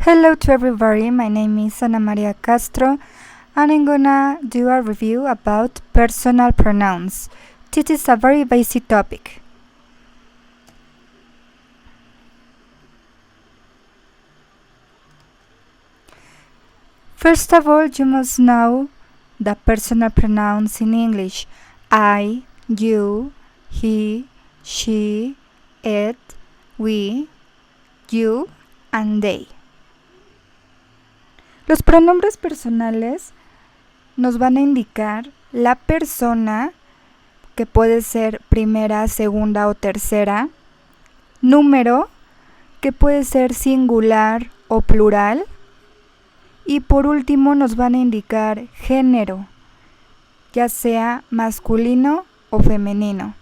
Hello to everybody, my name is Ana Maria Castro and I'm gonna do a review about personal pronouns. This is a very basic topic. First of all, you must know the personal pronouns in English: I, you, he, she, it, we, you, and they. Los pronombres personales nos van a indicar la persona, que puede ser primera, segunda o tercera, número, que puede ser singular o plural, y por último nos van a indicar género, ya sea masculino o femenino.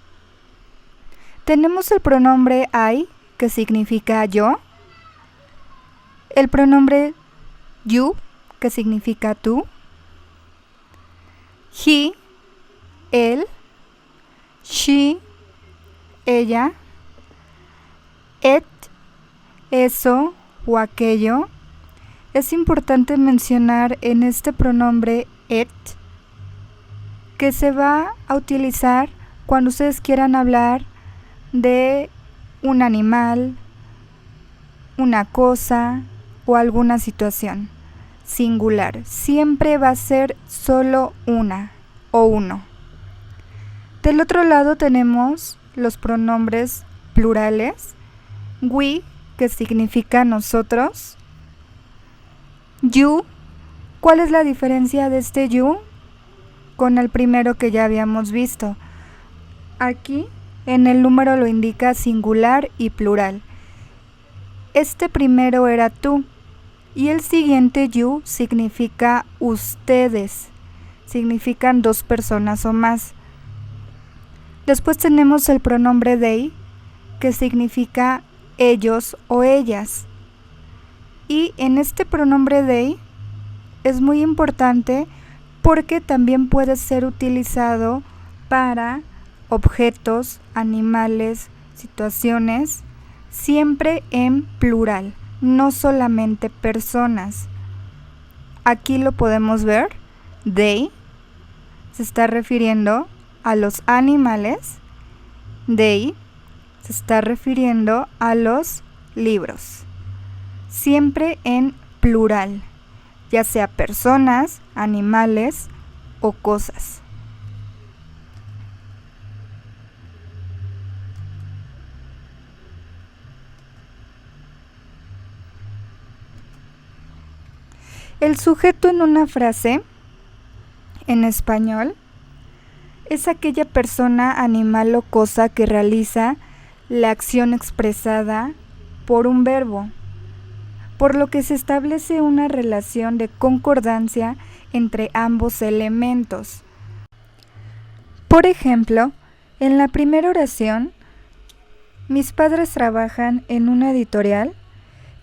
Tenemos el pronombre I, que significa yo, el pronombre you, que significa tú, he, él, she, ella, it, eso o aquello. Es importante mencionar en este pronombre it que se va a utilizar cuando ustedes quieran hablar de un animal, una cosa o alguna situación. Singular, siempre va a ser solo una o uno. Del otro lado tenemos los pronombres plurales: we, que significa nosotros, you. ¿Cuál es la diferencia de este you con el primero que ya habíamos visto? Aquí en el número lo indica singular y plural. Este primero era tú. Y el siguiente you significa ustedes, significan dos personas o más. Después tenemos el pronombre they, que significa ellos o ellas. Y en este pronombre they es muy importante porque también puede ser utilizado para objetos, animales, situaciones, siempre en plural, no solamente personas. Aquí lo podemos ver, they se está refiriendo a los animales, they se está refiriendo a los libros, siempre en plural, ya sea personas, animales o cosas. El sujeto en una frase, en español, es aquella persona, animal o cosa que realiza la acción expresada por un verbo, por lo que se establece una relación de concordancia entre ambos elementos. Por ejemplo, en la primera oración, mis padres trabajan en una editorial,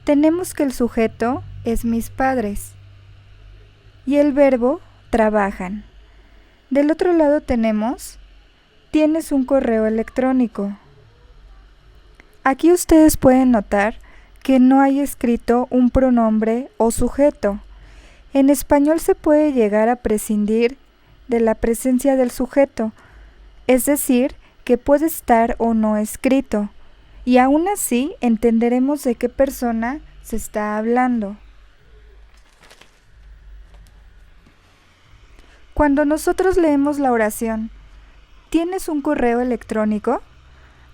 tenemos que el sujeto es mis padres y el verbo trabajan. Del otro lado tenemos, tienes un correo electrónico. Aquí ustedes pueden notar que no hay escrito un pronombre o sujeto. En español se puede llegar a prescindir de la presencia del sujeto, es decir, que puede estar o no escrito, y aún así entenderemos de qué persona se está hablando. Cuando nosotros leemos la oración, ¿tienes un correo electrónico?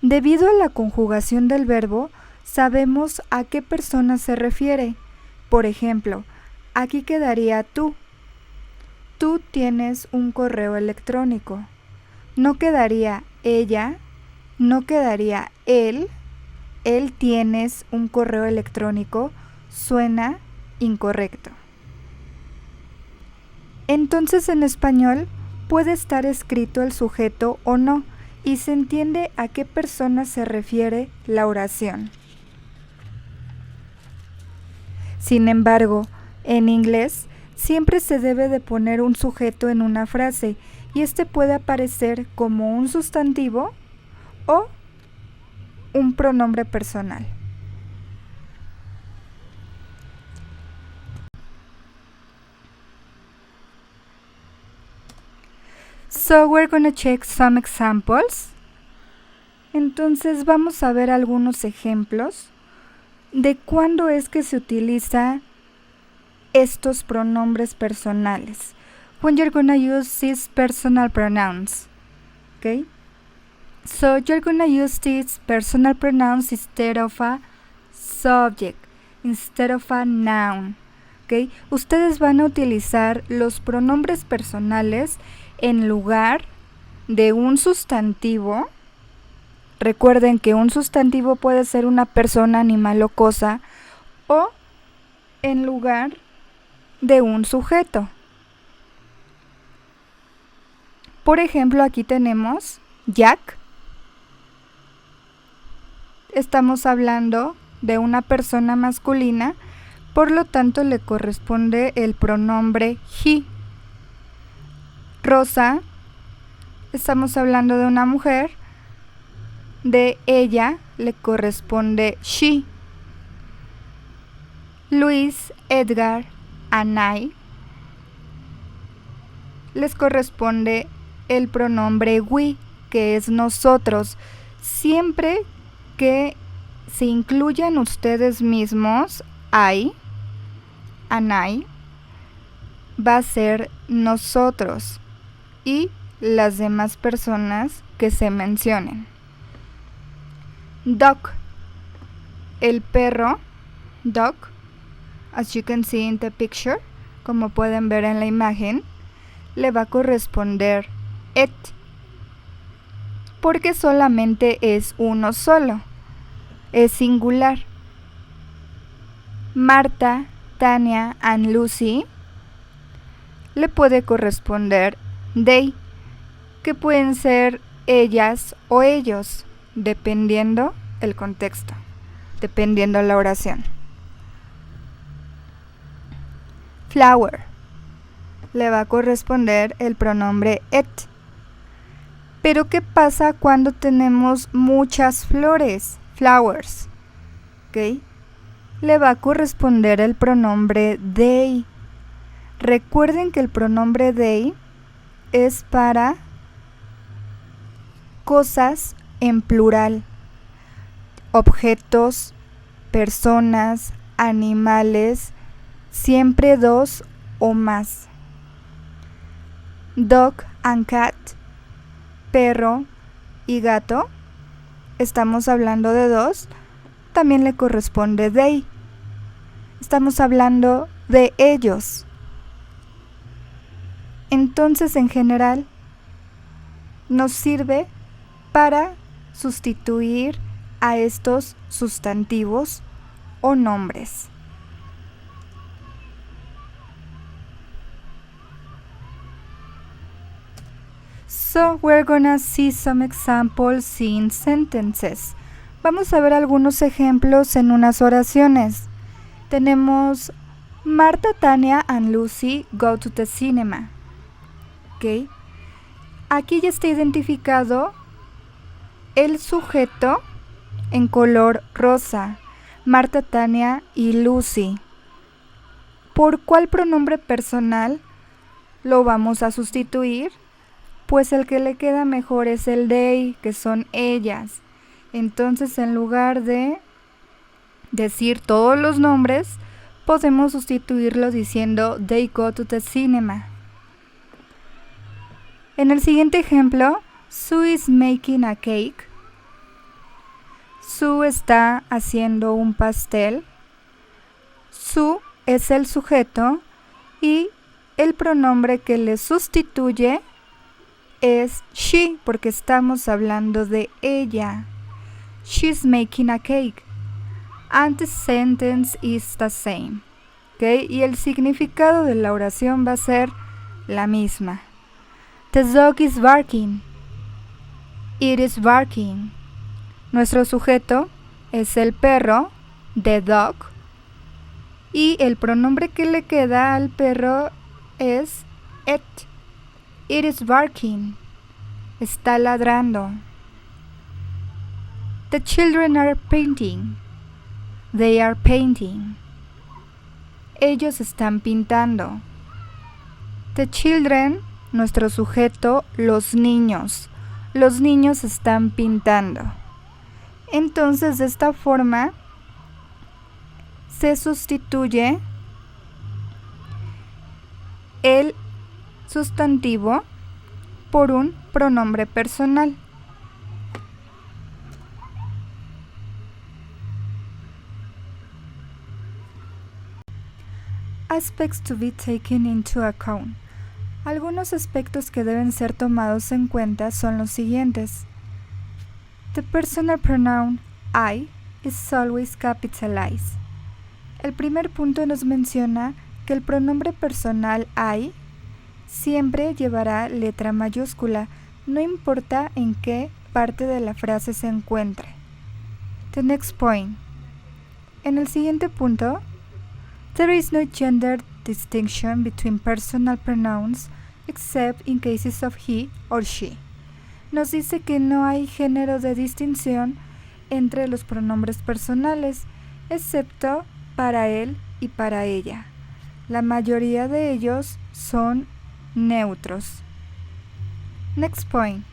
Debido a la conjugación del verbo, sabemos a qué persona se refiere. Por ejemplo, aquí quedaría tú. Tú tienes un correo electrónico. No quedaría ella, no quedaría él tienes un correo electrónico. Suena incorrecto. Entonces en español puede estar escrito el sujeto o no, y se entiende a qué persona se refiere la oración. Sin embargo, en inglés siempre se debe de poner un sujeto en una frase, y este puede aparecer como un sustantivo o un pronombre personal. So we're gonna check some examples. Entonces vamos a ver algunos ejemplos de cuándo es que se utiliza estos pronombres personales. When you're gonna use these personal pronouns. Okay? So you're gonna use these personal pronouns instead of a subject, instead of a noun. Okay? Ustedes van a utilizar los pronombres personales en lugar de un sustantivo. Recuerden que un sustantivo puede ser una persona, animal o cosa, o en lugar de un sujeto. Por ejemplo, aquí tenemos Jack. Estamos hablando de una persona masculina, por lo tanto le corresponde el pronombre he. Rosa, estamos hablando de una mujer, de ella le corresponde she. Luis, Edgar, Anay, les corresponde el pronombre we, que es nosotros. Siempre que se incluyan ustedes mismos, I, Anay, va a ser nosotros y las demás personas que se mencionen. Dog, el perro, dog, as you can see in the picture, como pueden ver en la imagen, le va a corresponder it, porque solamente es uno solo, es singular. Marta, Tania and Lucy le puede corresponder they, que pueden ser ellas o ellos, dependiendo el contexto, dependiendo la oración. Flower, le va a corresponder el pronombre it. Pero ¿qué pasa cuando tenemos muchas flores? Flowers. ¿Ok? Le va a corresponder el pronombre they. Recuerden que el pronombre they es para cosas en plural, objetos, personas, animales, siempre dos o más. Dog and cat, perro y gato, estamos hablando de dos, también le corresponde they. Estamos hablando de ellos. Entonces, en general, nos sirve para sustituir a estos sustantivos o nombres. So we're gonna see some examples in sentences. Vamos a ver algunos ejemplos en unas oraciones. Tenemos Marta, Tania and Lucy go to the cinema. ¿Ok? Aquí ya está identificado el sujeto en color rosa, Marta, Tania y Lucy. ¿Por cuál pronombre personal lo vamos a sustituir? Pues el que le queda mejor es el they, que son ellas. Entonces, en lugar de decir todos los nombres, podemos sustituirlo diciendo they go to the cinema. En el siguiente ejemplo, Sue is making a cake. Sue está haciendo un pastel. Sue es el sujeto y el pronombre que le sustituye es she, porque estamos hablando de ella. She's making a cake. And the sentence is the same. ¿Okay? Y el significado de la oración va a ser la misma. The dog is barking. It is barking. Nuestro sujeto es el perro, the dog. Y el pronombre que le queda al perro es it. It is barking. Está ladrando. The children are painting. They are painting. Ellos están pintando. The children nuestro sujeto, los niños. Los niños están pintando. Entonces, de esta forma, se sustituye el sustantivo por un pronombre personal. Aspects to be taken into account. Algunos aspectos que deben ser tomados en cuenta son los siguientes. The personal pronoun I is always capitalized. El primer punto nos menciona que el pronombre personal I siempre llevará letra mayúscula, no importa en qué parte de la frase se encuentre. The next point. En el siguiente punto, there is no gender distinction between personal pronouns except in cases of he or she. Nos dice que no hay género de distinción entre los pronombres personales, excepto para él y para ella. La mayoría de ellos son neutros. Next point.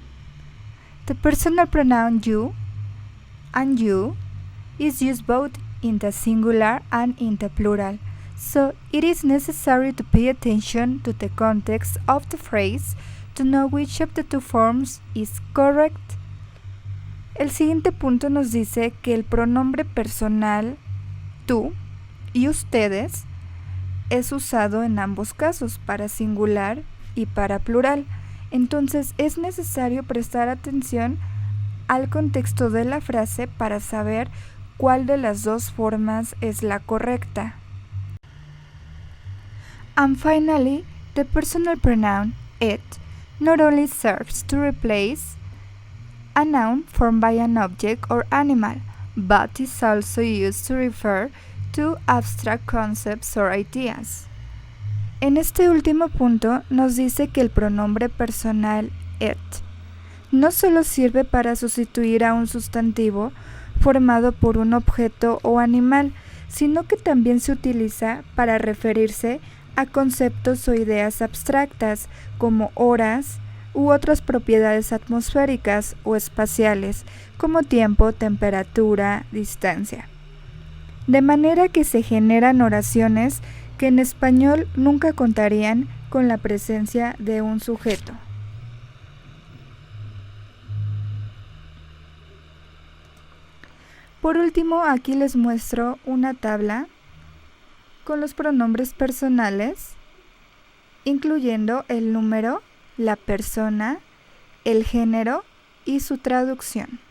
The personal pronoun you and you is used both in the singular and in the plural, so it is necessary to pay attention to the context of the phrase to know which of the two forms is correct. El siguiente punto nos dice que el pronombre personal tú y ustedes es usado en ambos casos, para singular y para plural. Entonces es necesario prestar atención al contexto de la frase para saber cuál de las dos formas es la correcta. And finally, the personal pronoun it not only serves to replace a noun formed by an object or animal, but is also used to refer to abstract concepts or ideas. En este último punto nos dice que el pronombre personal it no solo sirve para sustituir a un sustantivo formado por un objeto o animal, sino que también se utiliza para referirse a conceptos o ideas abstractas como horas u otras propiedades atmosféricas o espaciales como tiempo, temperatura, distancia. De manera que se generan oraciones que en español nunca contarían con la presencia de un sujeto. Por último, aquí les muestro una tabla con los pronombres personales, incluyendo el número, la persona, el género y su traducción.